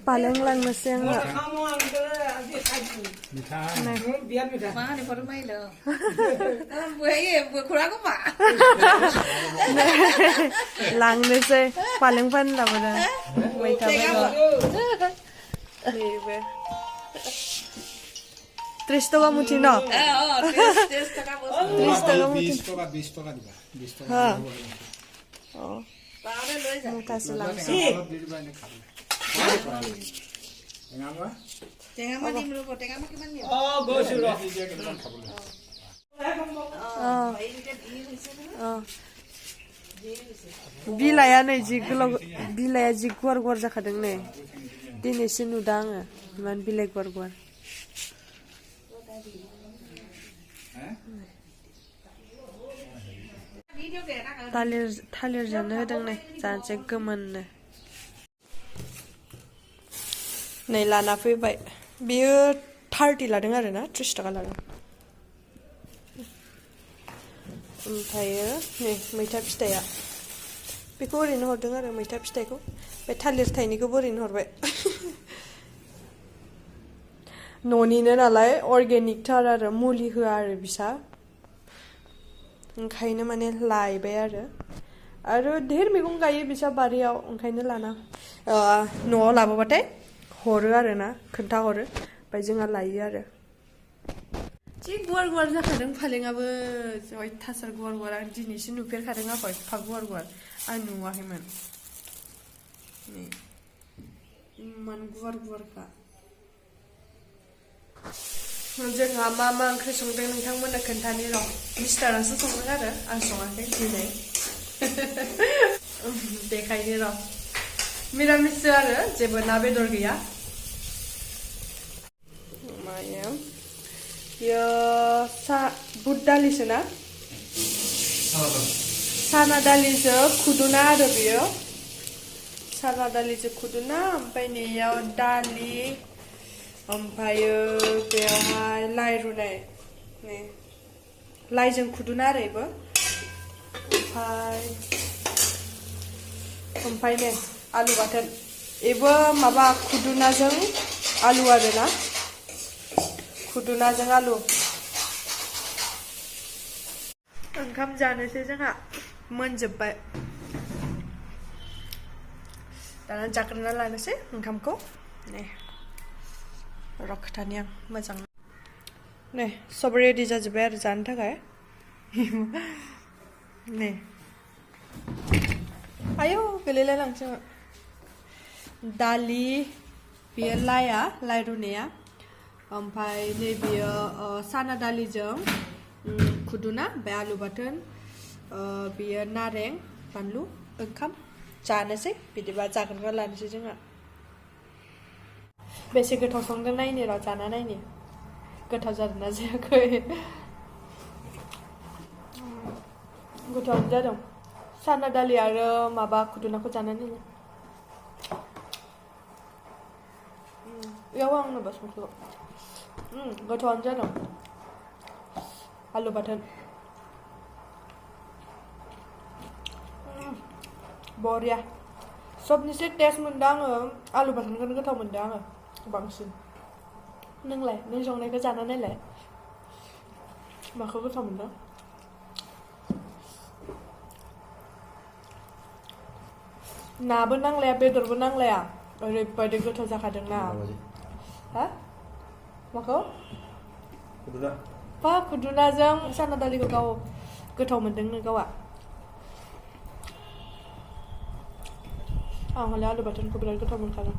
Paling lang na siya nga. Lang na siya. Paling pan lang mo na. May kabalo. Libre. 3 toka muthi no? 3 toka muthi. 20 toka diba? 20 toka. Ha. Oh. Kasi lang siya. Tengah mana ni mereka? Tengah mana ni? Oh, go suruh. Bilaya नै bilaya ji गुवार जाखादों नै दिनैसो नुदों आङो इमान बिलाइ गुवार थालिर जानो होदों नै जानोसै गोमोननो नै लाना फैबाय बेयो 30 लादों आरो ना 30 टाका लादों ओमफ्रायो नै मैथा फिथाइया बेखौ ओरैनो हरदों आरो मैथा फिथाइखौ बे थालिर थाइनैखौबो ओरैनो हरबाय न'निनो नालाय अर्गेनिक थार आरो मुलि होआ आरो बिसा ओंखायनो माने लायबाय आरो धेर मैगं गायो बिसा बारियाव ओंखायनो लाना न'आव लाबोबाथाय हरो आरो ना खोन्था हरो ओमफ्राय जोंहा लायो आरो जि गुवार जाखादों फालेंआबो अयथासार गुवार आं दिनैसो नुफेरखादों आखौ एफा गुवार आं नुवाखैमोन नै इमान गुवारखा जोंहा मा ओंख्रि संदों नोंथांमोननो खोन्थानि र' मिस्टारासो संदों आरो आं सङाखै दिनै देखायनि र' मिरामिससो आरो जेबो ना बेदर गैया माया यो बुट दालिसो ना साना दालिजों खुदुना आरो बियो साना दालिजों खुदुना ओमफ्राय नैयाव दालि ओमफ्रायो बेयावहाय लाइ रुनाय नै लाइजों खुदुना आरो इबो ओमफ्राय नै आलु बाथोन इबो माबा खुदुनाजों आलु आरो ना खुदुनाजों आलु ओंखाम जानोसै जोंहा मोनजोब्बाय दाना जाग्रोना लानोसै ओंखामखौ नै र' खोथानि आं मोजां नै सब रेडि जाजोब्बाय आरो जानो थाखाय नै आयौ गोलैलायलांसै दालि बेयो लाइ रुनाया ओमफ्राय नै बेयो साना दालिजों खुदुना बे आलु बाथोन बेयो नारें बानलु ओंखाम जानोसै बिदिबा जाग्रोना लानोसै जोंहा बेसे गोथाव संदों नायनि र' जाना नायनि गोथाव जादोंना जायाखै गोथावानो जादों साना दालि आरो माबा खुदुनाखौ जानानै बेयाव आंनो संख्रिखौ गोथावानो जादों आलु बाथोन बरिया सबनिसे टेस्ट मोनदों आङो आलु बाथोनखौनो गोथाव मोनदों आङो बांसिन नोंलाय नों संनायखौ जाना नायलाय माखौ गोथाव मोनदों नाबो नांलाया बेदरबो नांलाया ओरैबायदि गोथाव जाखादों ना हा माखौ खुदुनाजों साना दालिखौ गाव गोथाव मोनदोंनो गावआ आं हले आलु बाथोनखौ बिराद गोथाव मोनखादों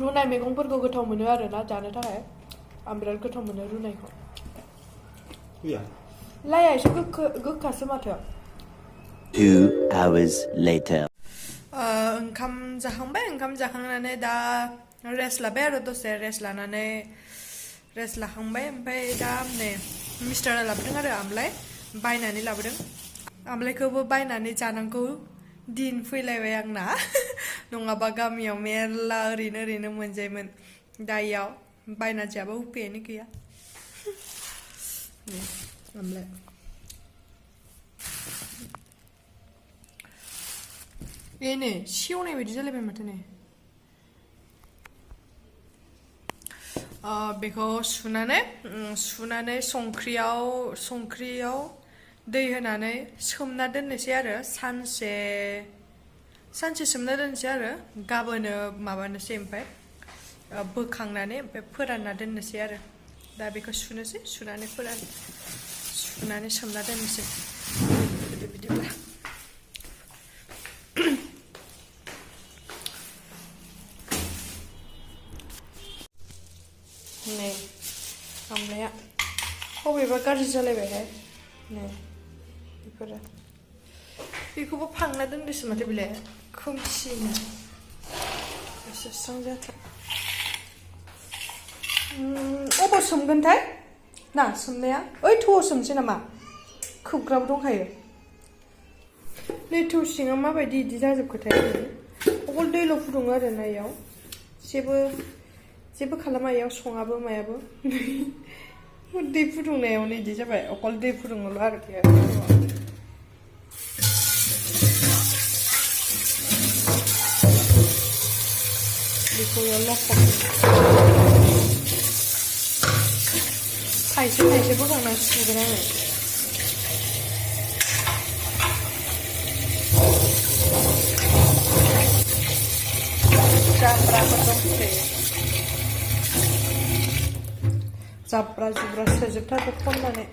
रुनाय मैगंफोरखौ गोथाव मोनो आरो ना जानो थाखाय आं बिराद गोथाव मोनो रुनायखौ लाइया एसे गोखासो माथो 2 hours later ओंखाम जाखांनानै दा रेस्ट लाबाय आरो दसे रेस्ट लाखांबाय ओमफ्राय दा नै मिस्टारा लाबोदों आरो आमलाइ बायनानै लाबोदों आमलाइखौबो बायनानै जानांगौ दिन फैलायबाय आंना नङाबा गामियाव मेरला ओरैनो मोनजायोमोन दा इयाव बायना जायाबा उपायानो गैया आमलाय ए नै सेवनाय बायदि जालायबाय माथो नै बेखौ सुनानै संख्रियाव दै होनानै सोमना दोननोसै आरो सानसे सोमना दोननोसै आरो गाबोनो माबानोसै ओमफ्राय बोखांनानै ओमफ्राय फोरानना दोननोसै आरो दा बेखौ सुनोसै सुनानै सोमना दोननोसै बिदिब्ला नै आमलाया बबेबा गाज्रि जालायबायहाय नै बेफोरो बेखौबो फांना दोनदोंसो माथो बेलाय खोमसिनो एसे स्रां जाथों अबाव सोमगोनथाय ना सोमनाया ओइ थौआव सोमसै नामा खोबग्राबो दंखायो नै थौ सिङाव माबायदि इदि जाजोबखोथाय अकल दैल' फुदुङो आरो ना इयाव जेबो खालामा इयाव सङाबो मायाबो दै फुदुंनायावनो इदि जाबाय अकल दै फुदुङोल' आरोखि बेखौ इयाव लखब थाइसे बोखांना सुगोन आङो जाब्राफोर दंसोयो जाब्रा जुब्रा सोजोबथारबो खननानै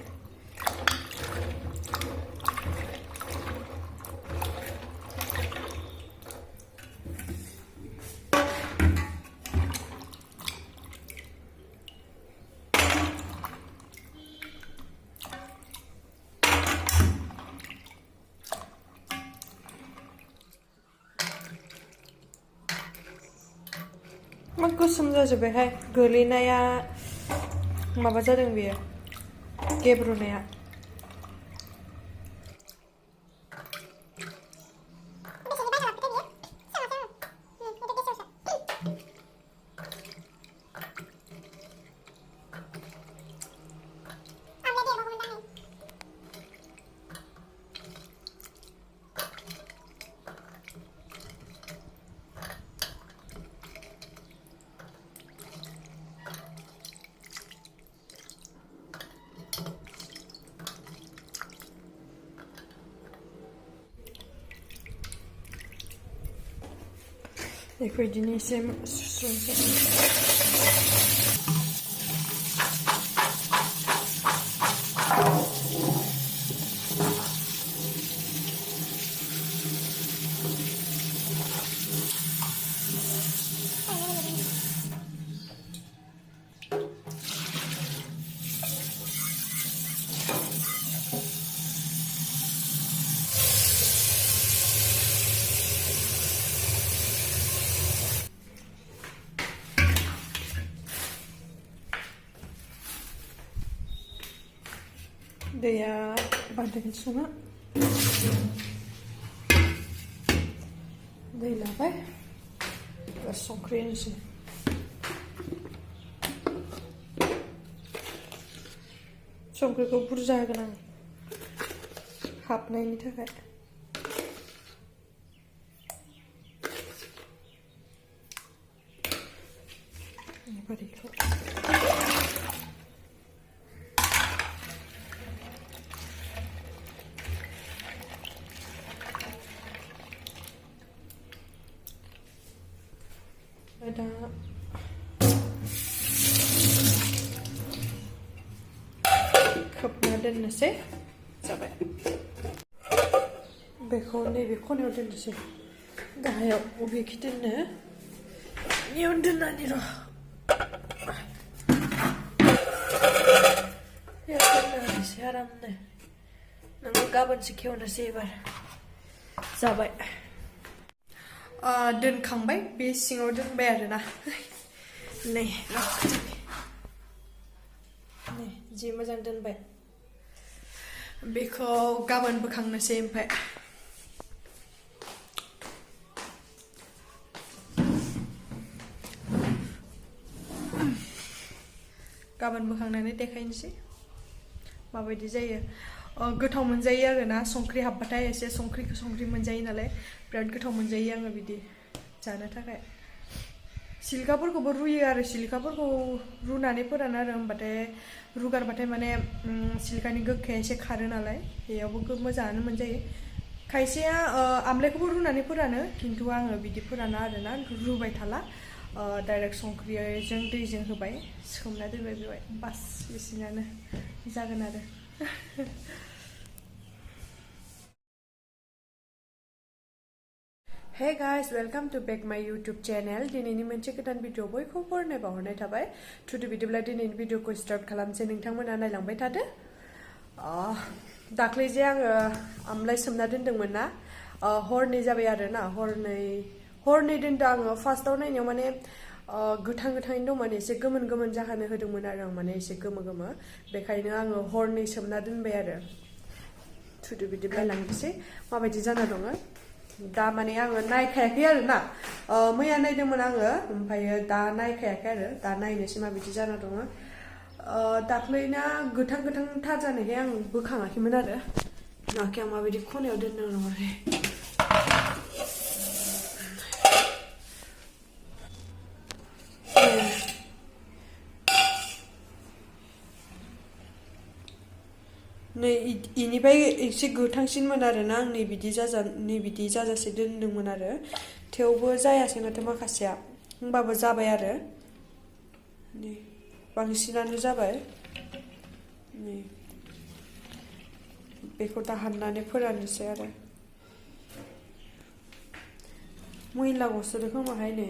मा गोसोम जाजोब्बायहाय गोलैनाया माबा जादों बेयो गेब्रुनाया बेखौ बिदिनो एसे सुस्र'नोसै दैया बांद्रायगोन सङा दै लाबाय संख्रि होनोसै संख्रिखौ बुरजा होगोन आं हाबनायनि थाखाय बेखौ दा खोबना दोननोसै जाबाय बेखौ नैबे खनायाव दोननोसै गाहायाव बबेखि दोननो बेयाव दोननानै र' दोननोसै आरामनो नोङो गाबोनसो खेवनोसै एबार जाबाय दोनखांबाय बे सिङाव दोनबाय आरोना नै जि मोजां दोनबाय बेखौ गाबोन बोखांनोसै ओमफ्राय गाबोन बोखांनानै देखायनोसै माबायदि जायो गोथाव मोनजायो आरोना संख्रि हाबबाथाय एसे संख्रि मोनजायो नालाय बिराद गोथाव मोनजायो आङो बिदि जानो थाखाय सिलिकाफोरखौबो रुयो आरो सिलिकाफोरखौ रुनानै फोरानो आरो होमबाथाय रुगारबाथाय माने सिलिकानि गोखाया एसे खारो नालाय बेयावबो मोजाङानो मोनजायो खायसेया आमलाइखौबो रुनानै फोरानो खिन्थु आङो बिदि फोराना आरोना रुबाय थाला डाइरेक्ट संख्रिजों दैजों होबाय सोमना दोनबाय बेवहाय बास बिसिनानो जागोन आरो Hey guys, welcome to back my YouTube channel. दिनैनि मोनसे गोदान भिडिअ बयखौबो बरायनाय बावहरनाय थाबाय थुदो बिदिब्ला दिनैनि भिडिअखौ स्टार्ट खालामसै नोंथांमोना नायलांबाय थादो दाख्लै जे आङो आमलाइ सोमना दोनदोंमोन ना हरनै जाबाय आरोना हरनै दोनदों आङो फार्स्टआव नायनायाव माने गोथाङैनो दंमोन एसे गोमोन जाहोनो होदोंमोन आरो आं माने एसे गोमो बेखायनो आङो हरनै सोमना दोनबाय आरो थुदो बिदिब्ला लांनोसै माबायदि जाना दङ दा माने आङो नायखायाखै आरो ना मैया नायदोंमोन आङो ओमफ्रायो दा नायखायाखै आरो दा नायनोसै माबायदि जाना दङ दाख्लैना गोथां थार जानायखाय आं बोखाङाखैमोन आरो नुवाखै आं माबायदि खनायाव दोनदों नङारे नै इनिफ्राय एसे गोथांसिनमोन आरोना आं नै बिदि जाजासे दोनदोंमोन आरो थेवबो जायासै माथो माखासेया होमबाबो जाबाय आरो नै बांसिनानो जाबाय नै बेखौ दा हाननानै फोराननोसै आरो मैला गसोदो खोमाहाय नै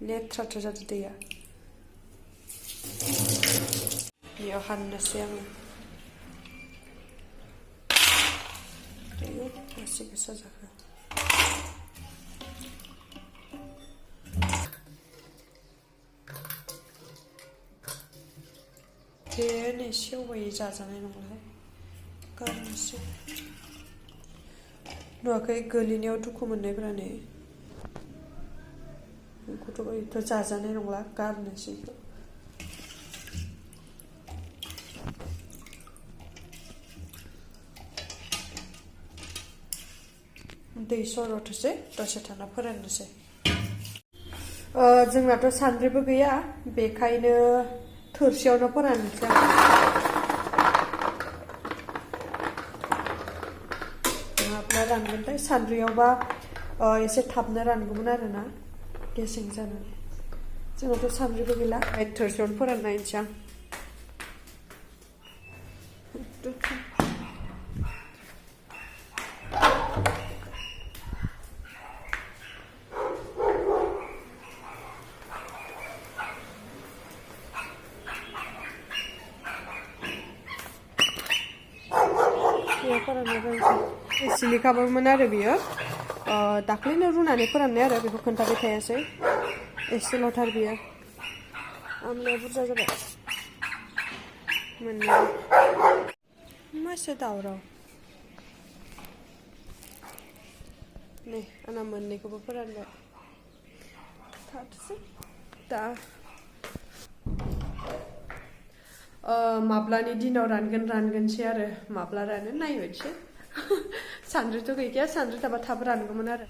लेथ्राथार जादो दैया बेयाव हाननोसै आङो बेसे गोसा जाखो बे नै सेवबाय जाजानाय नंलाहाय गारनोसै नुवाखै गोलैनायाव दुखु मोननायब्रा नै बेखौथ' जाजानाय नंला गारनोसै दै सरथोसै दसे थाना फोराननोसै जोंनाथ' सान्द्रिबो गैया बेखायनो थोरसियावनो फोराननोसै नङाब्ला रानगोनथाय सान्द्रियावबा एसे थाबनो रानगौमोन आरोना गेसें जानानै जोंनाथ' सान्द्रिबो गैला थोरसियावनो फोराननायनोसै आं सिलिकाबोमोन आरो बियो दाख्लैनो रुनानै फोराननाय आरो बेखौ खोन्थाबाय थायासै एसेल'थार बियो आमलाया बुरजा जाबाय मोननै मासे दावराव नै आंना मोननैखौबो फोरानबाय थाथोसै दा माब्लानि दिनाव रानगोनसै आरो माब्ला रानो नायनोसै सान्द्रिथ' गैखाया सान्द्रि थाबा थाब रानगौमोन आरो